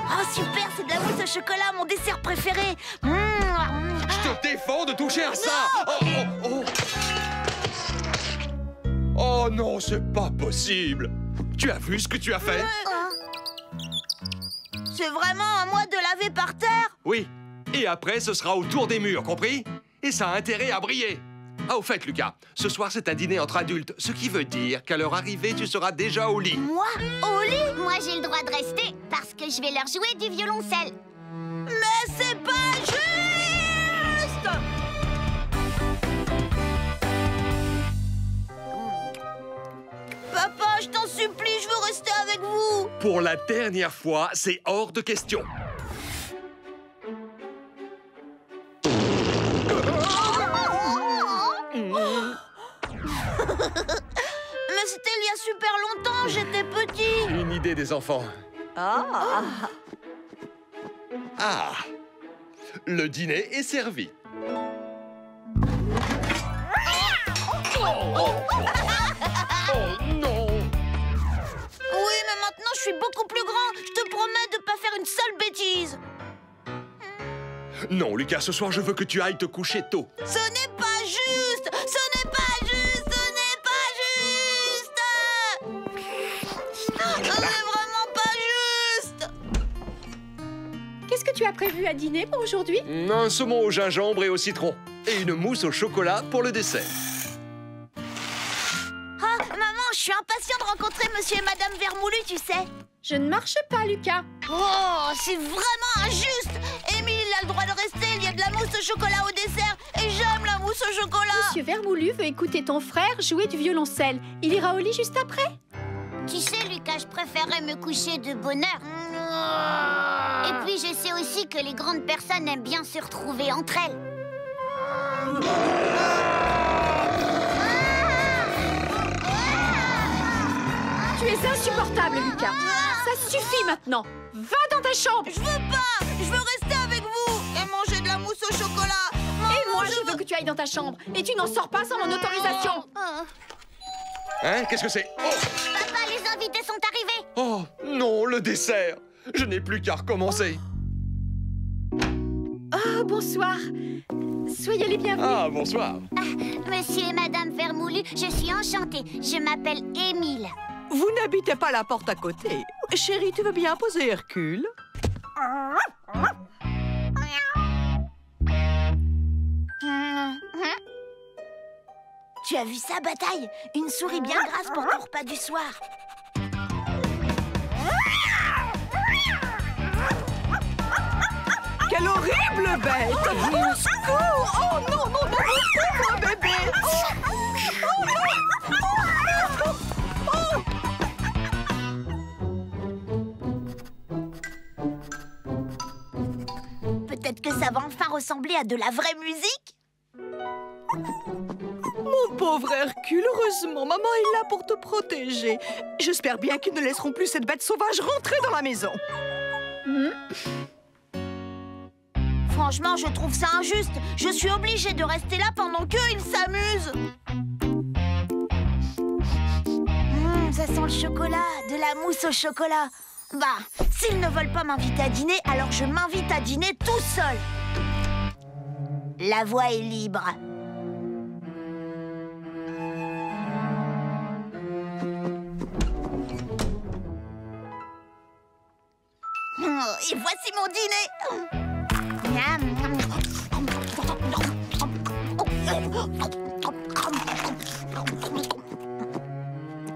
Oh super, c'est de la mousse au chocolat, mon dessert préféré. Je te défends de toucher à ça. Oh non, c'est pas possible. Tu as vu ce que tu as fait? C'est vraiment à moi de laver par terre? Oui. Et après, ce sera au tour des murs, compris? Et ça a intérêt à briller. Ah, au fait, Lucas, ce soir, c'est un dîner entre adultes, ce qui veut dire qu'à leur arrivée, tu seras déjà au lit. Moi? Au lit? Moi, j'ai le droit de rester parce que je vais leur jouer du violoncelle. Mais c'est pas juste! Papa, je t'en supplie, je veux rester avec vous. Pour la dernière fois, c'est hors de question. Mais c'était il y a super longtemps, j'étais petit. Une idée des enfants. Ah, le dîner est servi. Oh non! Oui, mais maintenant je suis beaucoup plus grand. Je te promets de pas faire une seule bêtise. Non, Lucas, ce soir, je veux que tu ailles te coucher tôt. Ce n'est pas juste! Ce n'est pas juste! Ce n'est pas juste! Ce n'est vraiment pas juste! Qu'est-ce que tu as prévu à dîner pour aujourd'hui? Un saumon au gingembre et au citron. Et une mousse au chocolat pour le dessert. Ah, maman, je suis impatient de rencontrer Monsieur et Madame Vermoulu, tu sais. Je ne marche pas, Lucas. Oh, c'est vraiment injuste! Émile a le droit de rester, il y a de la mousse au chocolat au dessert, et j'aime la mousse au chocolat! Monsieur Vermoulu veut écouter ton frère jouer du violoncelle. Il ira au lit juste après. Tu sais, Lucas, je préférerais me coucher de bonne heure. Et puis, je sais aussi que les grandes personnes aiment bien se retrouver entre elles. Tu es insupportable, Lucas. Ça suffit maintenant. Va dans ta chambre. Je veux pas! Je veux rester avec vous et manger de la mousse au chocolat! Et moi, je veux que tu ailles dans ta chambre. Et tu n'en sors pas sans mon autorisation. Hein? Qu'est-ce que c'est? Oh! Papa, les invités sont arrivés. Oh non, le dessert! Je n'ai plus qu'à recommencer. Oh, bonsoir. Soyez les bienvenus. Ah, bonsoir. Monsieur et Madame Vermoulu, je suis enchantée. Je m'appelle Émile. Vous n'habitez pas la porte à côté. Chérie, tu veux bien poser Hercule? Tu as vu ça, Bataille? Une souris bien grasse pour ton repas du soir. Quelle horrible bête! Au secours! Oh non, non, non, mon bébé! Peut-être que ça va enfin ressembler à de la vraie musique? Mon pauvre Hercule, heureusement, maman est là pour te protéger. J'espère bien qu'ils ne laisseront plus cette bête sauvage rentrer dans la maison. Franchement, je trouve ça injuste. Je suis obligée de rester là pendant qu'eux, ils s'amusent. Ça sent le chocolat, de la mousse au chocolat. Bah, s'ils ne veulent pas m'inviter à dîner, alors je m'invite à dîner tout seul. La voie est libre. Et voici mon dîner.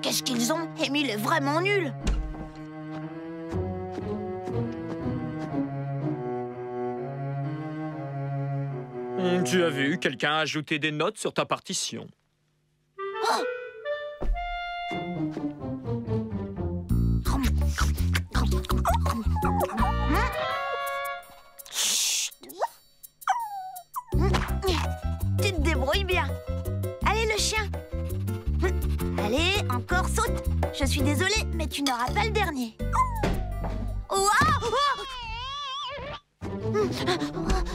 Qu'est-ce qu'ils ont? Émile est vraiment nul. Tu as vu, quelqu'un a ajouté des notes sur ta partition. Oh! Chut. Tu te débrouilles bien. Allez, le chien. Allez, encore saute. Je suis désolée, mais tu n'auras pas le dernier.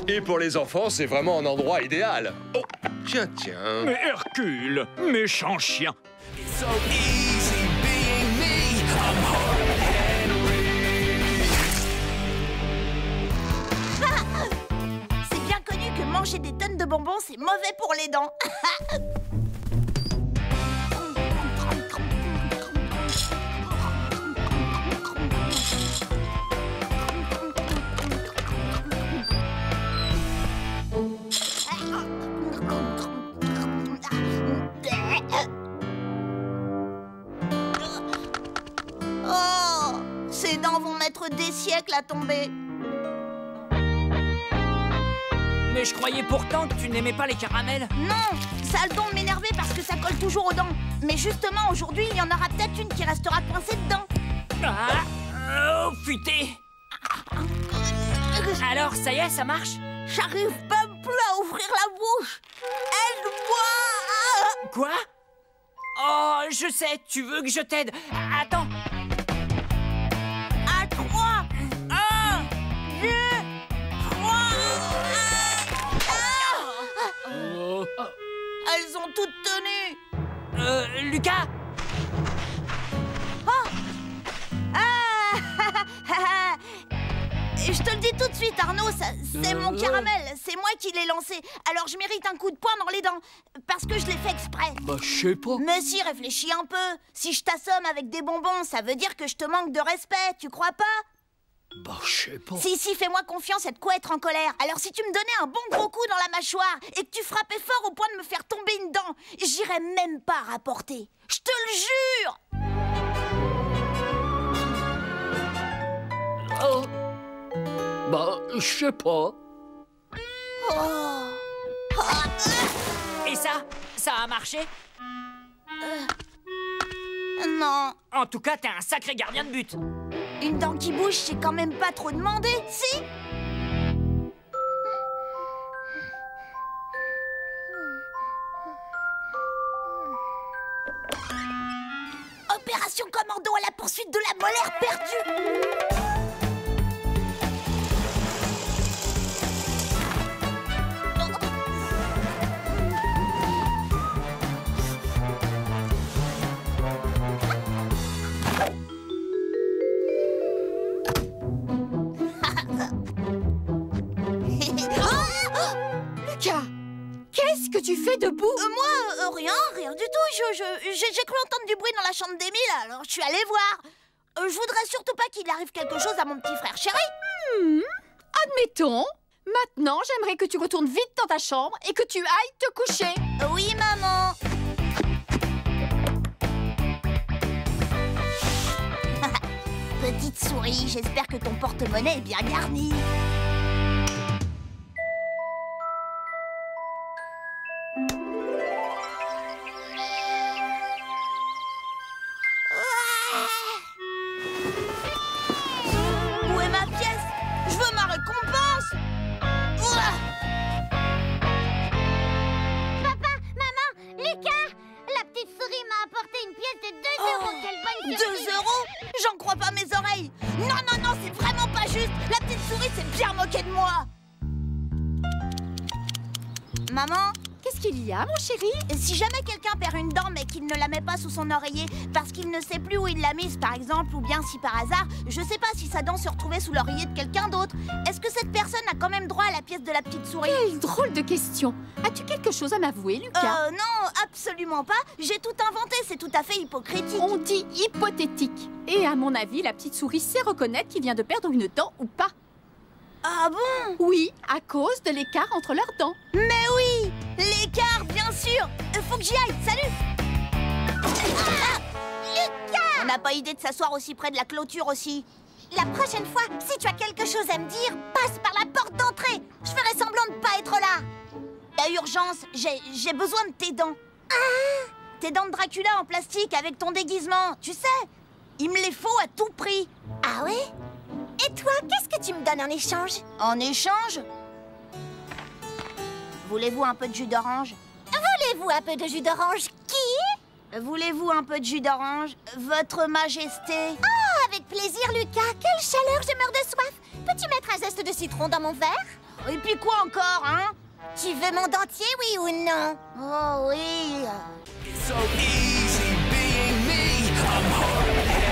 Et pour les enfants, c'est vraiment un endroit idéal. Oh, tiens, tiens. Mais Hercule, méchant chien. Manger des tonnes de bonbons, c'est mauvais pour les dents. Oh, ces dents vont mettre des siècles à tomber. Mais je croyais pourtant que tu n'aimais pas les caramels. Non, ça a le don de m'énerver parce que ça colle toujours aux dents. Mais justement, aujourd'hui, il y en aura peut-être une qui restera coincée dedans. Ah, oh, futé. Alors, ça y est, ça marche? J'arrive même plus à ouvrir la bouche. Aide-moi! Quoi? Oh, je sais, tu veux que je t'aide. Attends. À 3, 1, 2, 3. Elles ont toutes tenu. Lucas? Je te le dis tout de suite, Arnaud, c'est mon caramel. C'est moi qui l'ai lancé. Alors je mérite un coup de poing dans les dents. Parce que je l'ai fait exprès. Bah, je sais pas. Mais si, réfléchis un peu. Si je t'assomme avec des bonbons, ça veut dire que je te manque de respect, tu crois pas? Bah, je sais pas. Si, fais-moi confiance, y a de quoi être en colère. Alors si tu me donnais un bon gros coup dans la mâchoire et que tu frappais fort au point de me faire tomber une dent, j'irais même pas rapporter. Je te le jure! Oh. Bah, je sais pas. Et ça a marché? Non. En tout cas, t'es un sacré gardien de but. Une dent qui bouge, c'est quand même pas trop demandé, si? Opération commando à la poursuite de la molaire perdue. Lucas, qu'est-ce que tu fais debout? Moi, rien du tout. J'ai cru entendre du bruit dans la chambre d'Émile, alors je suis allée voir. Je voudrais surtout pas qu'il arrive quelque chose à mon petit frère chéri. Admettons. Maintenant, j'aimerais que tu retournes vite dans ta chambre et que tu ailles te coucher. Oui, maman. Petite souris, j'espère que ton porte-monnaie est bien garni. Où est ma pièce? Je veux ma récompense. Papa, maman, Lucas, la petite souris m'a apporté une pièce de 2 euros. Quelle bonne surprise! 2 euros? J'en crois pas mes oreilles. Non, c'est vraiment pas juste. La petite souris s'est bien moquée de moi. Maman, Qu'est-ce qu'il y a, mon chéri? si jamais quelqu'un perd une dent mais qu'il ne la met pas sous son oreiller parce qu'il ne sait plus où il l'a mise, par exemple, ou bien si par hasard, je sais pas si sa dent se retrouvait sous l'oreiller de quelqu'un d'autre, est-ce que cette personne a quand même droit à la pièce de la petite souris? Quelle drôle de question. As-tu quelque chose à m'avouer, Lucas? Non, absolument pas. J'ai tout inventé, c'est tout à fait hypocritique. On dit hypothétique. Et à mon avis, la petite souris sait reconnaître qu'il vient de perdre une dent ou pas. Ah bon? Oui, à cause de l'écart entre leurs dents. Mais oui! L'écart, bien sûr! Faut que j'y aille, salut! Lucas! On n'a pas idée de s'asseoir aussi près de la clôture aussi. La prochaine fois, si tu as quelque chose à me dire, passe par la porte d'entrée. Je ferai semblant de pas être là. À urgence, j'ai besoin de tes dents. Tes dents de Dracula en plastique avec ton déguisement, tu sais. Il me les faut à tout prix. Ah ouais? Et toi, qu'est-ce que tu me donnes en échange? En échange? Voulez-vous un peu de jus d'orange? Voulez-vous un peu de jus d'orange? Qui? Voulez-vous un peu de jus d'orange? Votre Majesté. Ah, avec plaisir, Lucas. Quelle chaleur, je meurs de soif. Peux-tu mettre un zeste de citron dans mon verre? Et puis quoi encore, hein? Tu veux mon dentier, oui ou non? Oh oui. So easy being me. I'm hard-headed.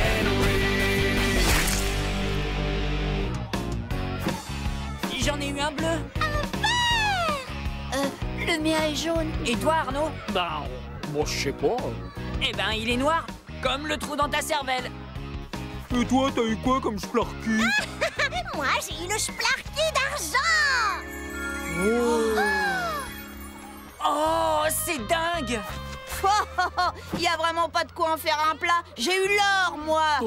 J'en ai eu un bleu. Un verre! Le mien est jaune. Et toi, Arnaud? Bah, moi je sais pas. Eh ben, il est noir, comme le trou dans ta cervelle. Et toi, t'as eu quoi comme Splarky? Moi, j'ai eu le Splarky d'argent. Oh, c'est dingue! Il y a vraiment pas de quoi en faire un plat. J'ai eu l'or, moi.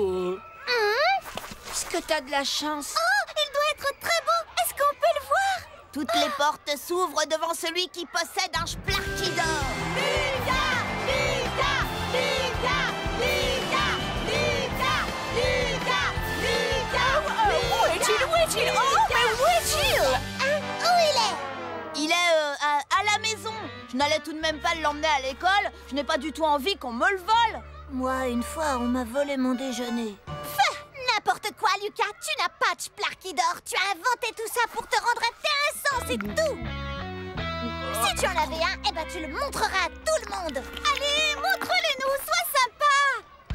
Est-ce que t'as de la chance? Oh, il doit être très beau. Est-ce qu'on peut le voir? Toutes les portes s'ouvrent devant celui qui possède un Splarky d'or. Lucas! Lucas! Lucas! Lucas! Lucas! Lucas! Lucas! Où est-il? Où est-il? Oh, mais où est-il? Où il est? Il est à la maison. Je n'allais tout de même pas l'emmener à l'école. Je n'ai pas du tout envie qu'on me le vole. Moi, une fois, on m'a volé mon déjeuner. N'importe quoi, Lucas. Tu n'as pas de Splarky d'or. Tu as inventé tout ça pour te rendre intéressant, c'est tout. Si tu en avais un, eh ben tu le montreras à tout le monde. Allez, montre-le-nous, sois sympa.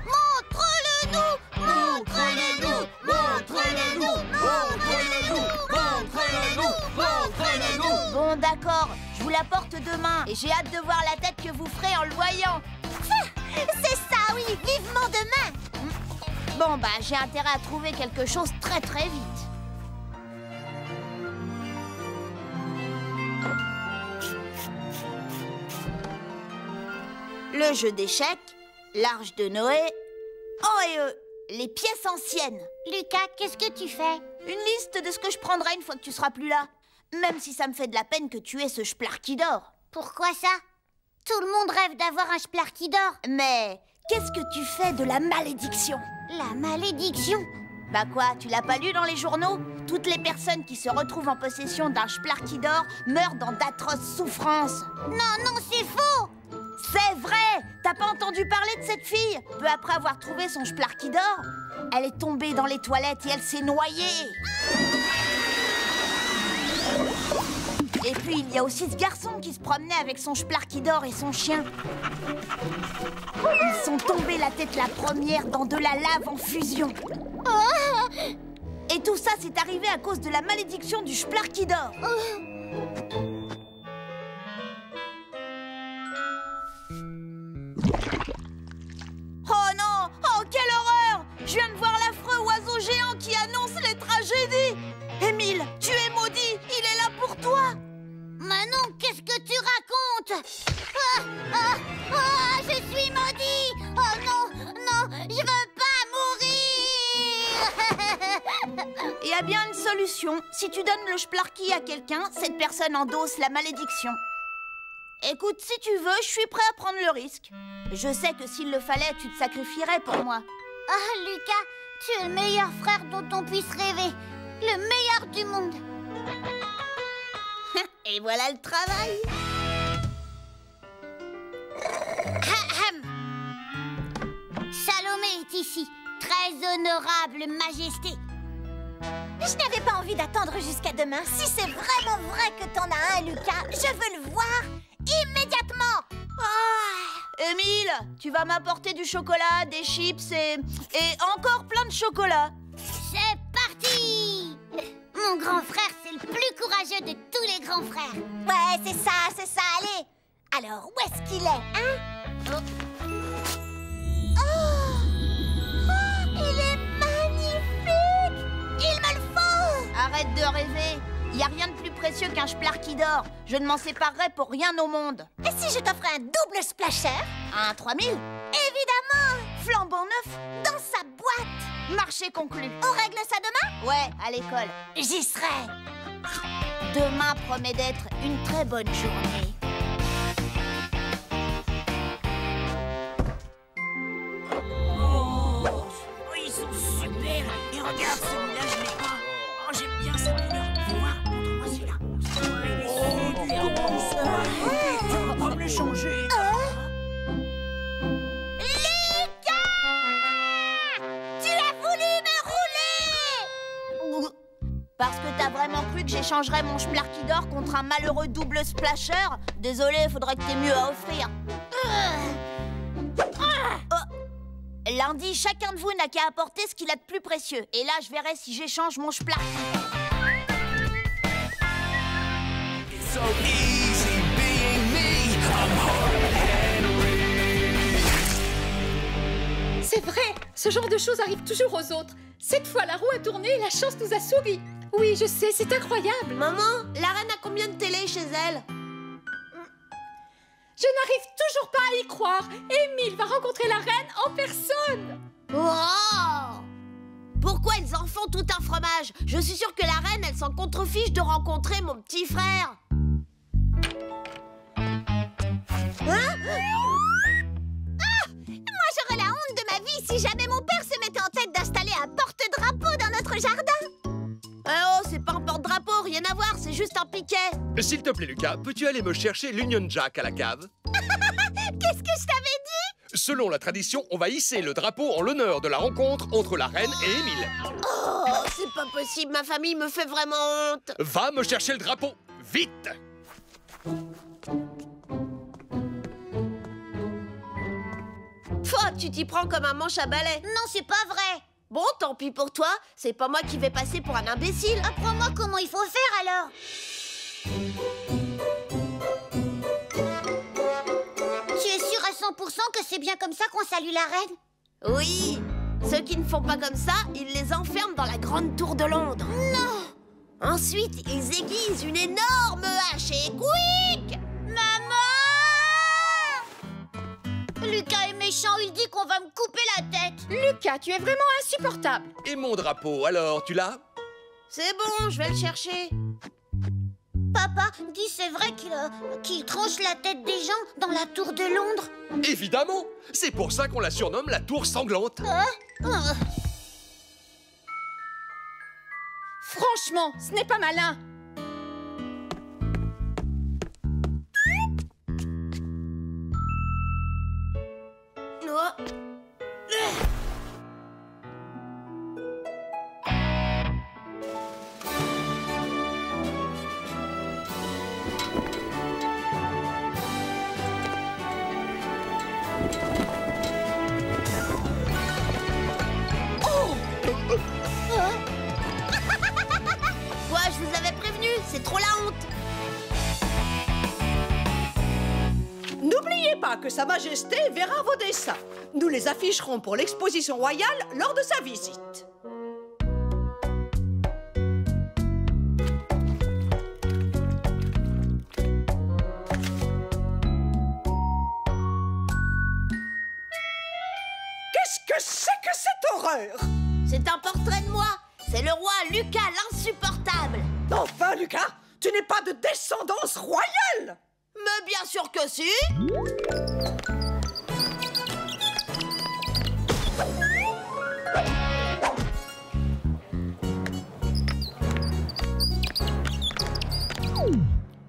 Montre-le-nous, montre-le-nous, montre-le-nous, montre-le-nous, montre-le-nous, montre-le-nous. Bon, d'accord. Je vous l'apporte demain et j'ai hâte de voir la tête que vous ferez en le voyant. C'est ça, oui, vivement demain. Bon, bah, j'ai intérêt à trouver quelque chose très très vite. Le jeu d'échecs, l'arche de Noé. Oh, et les pièces anciennes. Lucas, qu'est-ce que tu fais? Une liste de ce que je prendrai une fois que tu seras plus là. Même si ça me fait de la peine que tu aies ce Splarky d'or. Pourquoi ça? Tout le monde rêve d'avoir un Splarky d'or. Mais qu'est-ce que tu fais de la malédiction? La malédiction? Bah quoi, tu l'as pas lu dans les journaux? Toutes les personnes qui se retrouvent en possession d'un Splarky d'or meurent dans d'atroces souffrances. Non, non, c'est faux! C'est vrai! T'as pas entendu parler de cette fille? Peu après avoir trouvé son Splarky d'or, elle est tombée dans les toilettes et elle s'est noyée. Et puis, il y a aussi ce garçon qui se promenait avec son Splarky d'or et son chien. Ils sont tombés la tête la première dans de la lave en fusion. Et tout ça, c'est arrivé à cause de la malédiction du Splarky d'or. Oh non! Oh, quelle horreur! Je viens de voir l'affreux oiseau géant qui annonce les tragédies. Émile, tu es maudit! Il est là pour toi! Manon, qu'est-ce que tu racontes? Je suis maudit! Oh non, non, je veux pas mourir! Il y a bien une solution. Si tu donnes le Splarky à quelqu'un, cette personne endosse la malédiction. Écoute, si tu veux, je suis prêt à prendre le risque. Je sais que s'il le fallait, tu te sacrifierais pour moi. Ah, Lucas, tu es le meilleur frère dont on puisse rêver. Le meilleur du monde. Et voilà le travail. Salomé est ici. Très honorable majesté. Je n'avais pas envie d'attendre jusqu'à demain. Si c'est vraiment vrai que t'en as un, Lucas, je veux le voir immédiatement. Émile, tu vas m'apporter du chocolat, des chips et encore plein de chocolat. C'est parti! Mon grand frère, c'est le plus courageux de tous les grands frères. Ouais, c'est ça, allez. Alors, où est-ce qu'il est, hein? Il est magnifique! Il me le faut! Arrête de rêver. Il n'y a rien de plus précieux qu'un Splarky d'or. Je ne m'en séparerai pour rien au monde. Et si je t'offrais un double splasher? Un 3000? Évidemment! Flambant neuf, dans sa boîte. Marché conclu. On règle ça demain? Ouais, à l'école. J'y serai. Demain promet d'être une très bonne journée. Oh, ils sont super! Et regarde, celui-là, je l'ai pas. Oh, j'aime bien cette couleur. Fais voir, montre-moi celui-là. Tu vas pas me le changer. Lucas! Tu as voulu me rouler! Parce que t'as vraiment cru que j'échangerais mon Splarky d'or contre un malheureux double splasher? Désolé, faudrait que t'aies mieux à offrir. Lundi, chacun de vous n'a qu'à apporter ce qu'il a de plus précieux. Et là, je verrai si j'échange mon Splarky. It's so easy being I'm hard to handle. C'est vrai, ce genre de choses arrive toujours aux autres. Cette fois, la roue a tourné et la chance nous a souri. Oui, je sais, c'est incroyable. Maman, la reine a combien de télé chez elle? Je n'arrive toujours pas à y croire. Émile va rencontrer la reine en personne. Oh! Pourquoi ils en font tout un fromage? Je suis sûre que la reine, elle s'en contrefiche de rencontrer mon petit frère. Moi, j'aurais la honte de ma vie si jamais mon père se mettait en tête d'installer un porte-drapeau dans notre jardin. Oh, c'est pas un porte-drapeau, rien à voir, c'est juste un piquet. S'il te plaît, Lucas, peux-tu aller me chercher l'Union Jack à la cave? Qu'est-ce que je t'avais dit? Selon la tradition, on va hisser le drapeau en l'honneur de la rencontre entre la reine et Émile. Oh, c'est pas possible, ma famille me fait vraiment honte. Va me chercher le drapeau, vite! Toi, tu t'y prends comme un manche à balai. Non, c'est pas vrai. Bon, tant pis pour toi, c'est pas moi qui vais passer pour un imbécile. Apprends-moi comment il faut faire alors. Tu es sûr à 100% que c'est bien comme ça qu'on salue la reine? Oui, ceux qui ne font pas comme ça, ils les enferment dans la grande tour de Londres. Non! Ensuite, ils aiguisent une énorme hache et quick! Maman! Lucas est méchant, il dit qu'on va me couper la tête. Lucas, tu es vraiment insupportable. Et mon drapeau, alors, tu l'as? C'est bon, je vais le chercher. Papa dit c'est vrai qu'il tranche la tête des gens dans la tour de Londres. Évidemment! C'est pour ça qu'on la surnomme la tour sanglante. Franchement, ce n'est pas malin. Oh. Quoi, je vous avais prévenu, c'est trop la honte. N'oubliez pas que Sa Majesté verra vos dessins. Nous les afficherons pour l'exposition royale lors de sa visite. Qu'est-ce que c'est que cette horreur? C'est un portrait de moi. C'est le roi Lucas l'insupportable. Enfin, Lucas, tu n'es pas de descendance royale! Mais bien sûr que si.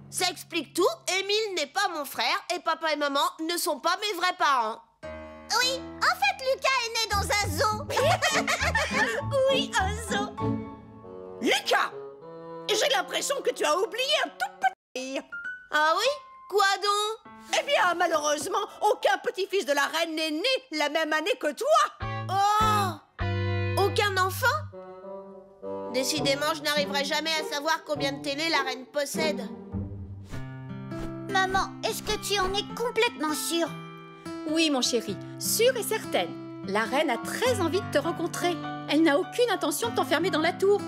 Ça explique tout. Émile n'est pas mon frère et papa et maman ne sont pas mes vrais parents. Oui, en fait, Lucas est né dans un zoo. Oui, un zoo. Lucas! J'ai l'impression que tu as oublié un tout petit... Ah oui? Quoi donc? Eh bien, malheureusement, aucun petit-fils de la reine n'est né la même année que toi. Oh! Aucun enfant? Décidément, je n'arriverai jamais à savoir combien de télé la reine possède. Maman, est-ce que tu en es complètement sûre? Oui, mon chéri, sûre et certaine. La reine a très envie de te rencontrer. Elle n'a aucune intention de t'enfermer dans la tour.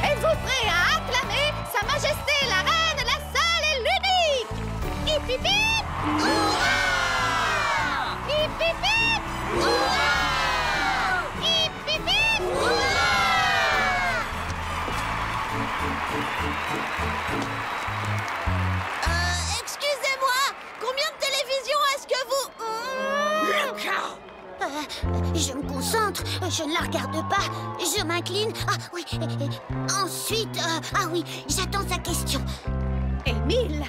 Êtes-vous prêts à acclamer Sa Majesté la Reine, la seule et l'unique? Hip hip hip! Hurrah! Hip hip hip! Hurrah! Hip hip hip! Hurrah! Excusez-moi, combien de télévisions est-ce que vous... Lucas! Je me concentre, je ne la regarde pas, je m'incline. Ah oui, ensuite, ah oui, j'attends sa question. Émile,